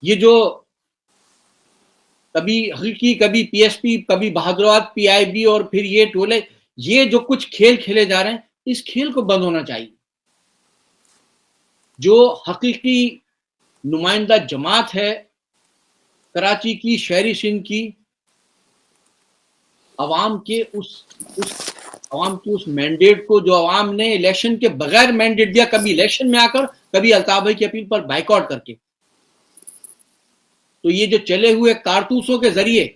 یہ جو کبھی حقیقی، کبھی پی ایس پی، کبھی بہادرآباد پی آئی بی، اور پھر یہ ٹولے، یہ جو کچھ کھیل کھیلے جا رہے ہیں، اس کھیل کو بند ہونا چاہیے. جو حقیقی نمائندہ جماعت ہے کراچی کی، شہری سندھ کی، عوام کے اس مینڈیٹ کو جو عوام نے الیکشن کے بغیر مینڈیٹ دیا، کبھی الیکشن میں آ کر، کبھی الطاف بھائی کی اپیل پر بائیکاٹ کر کے، تو یہ جو چلے ہوئے کارتوسوں کے ذریعے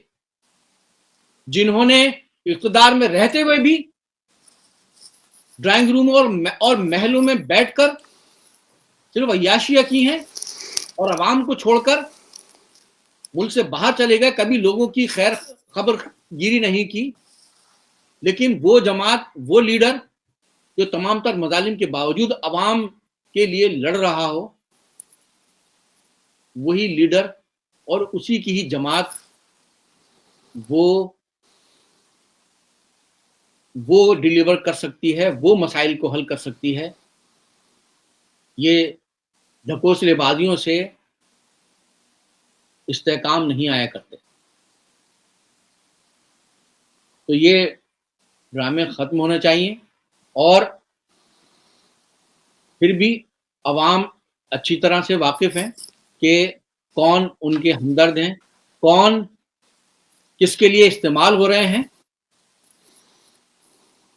جنہوں نے اقتدار میں رہتے ہوئے بھی ڈرائنگ روم اور محلوں میں بیٹھ کر صرف عیاشیاں کی ہیں اور عوام کو چھوڑ کر ملک سے باہر چلے گئے، کبھی لوگوں کی خیر خبر گیری نہیں کی. لیکن وہ جماعت، وہ لیڈر جو تمام تر مظالم کے باوجود عوام کے لیے لڑ رہا ہو، وہی لیڈر اور اسی کی ہی جماعت وہ ڈیلیور کر سکتی ہے، وہ مسائل کو حل کر سکتی ہے. یہ ڈھکوسلے بازیوں سے استحکام نہیں آیا کرتے. تو یہ ڈرامے ختم ہونا چاہیے، اور پھر بھی عوام اچھی طرح سے واقف ہیں کہ کون ان کے ہمدرد ہیں، کون کس کے لیے استعمال ہو رہے ہیں.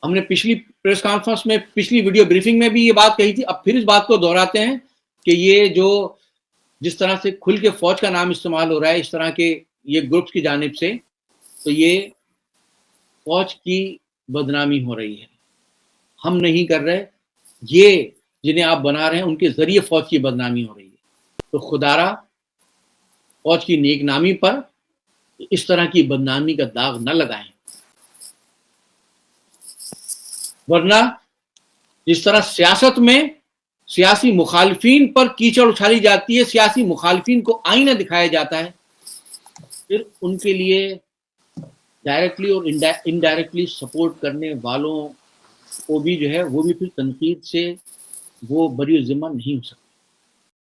ہم نے پچھلی پریس کانفرنس میں، پچھلی ویڈیو بریفنگ میں بھی یہ بات کہی تھی، اب پھر اس بات کو دہراتے ہیں کہ یہ جو جس طرح سے کھل کے فوج کا نام استعمال ہو رہا ہے اس طرح کے یہ گروپس کی جانب سے، تو یہ فوج کی بدنامی ہو رہی ہے. ہم نہیں کر رہے، یہ جنہیں آپ بنا رہے ہیں ان کے ذریعے فوج کی بدنامی ہو رہی ہے. تو خدارا فوج کی نیک نامی پر اس طرح کی بدنامی کا داغ نہ لگائیں، ورنہ جس طرح سیاست میں سیاسی مخالفین پر کیچڑ اچھالی جاتی ہے، سیاسی مخالفین کو آئینہ دکھایا جاتا ہے، پھر ان کے لیے ڈائریکٹلی اور انڈائریکٹلی سپورٹ کرنے والوں کو بھی جو ہے وہ بھی پھر تنقید سے وہ بری ذمہ نہیں ہو سکتا.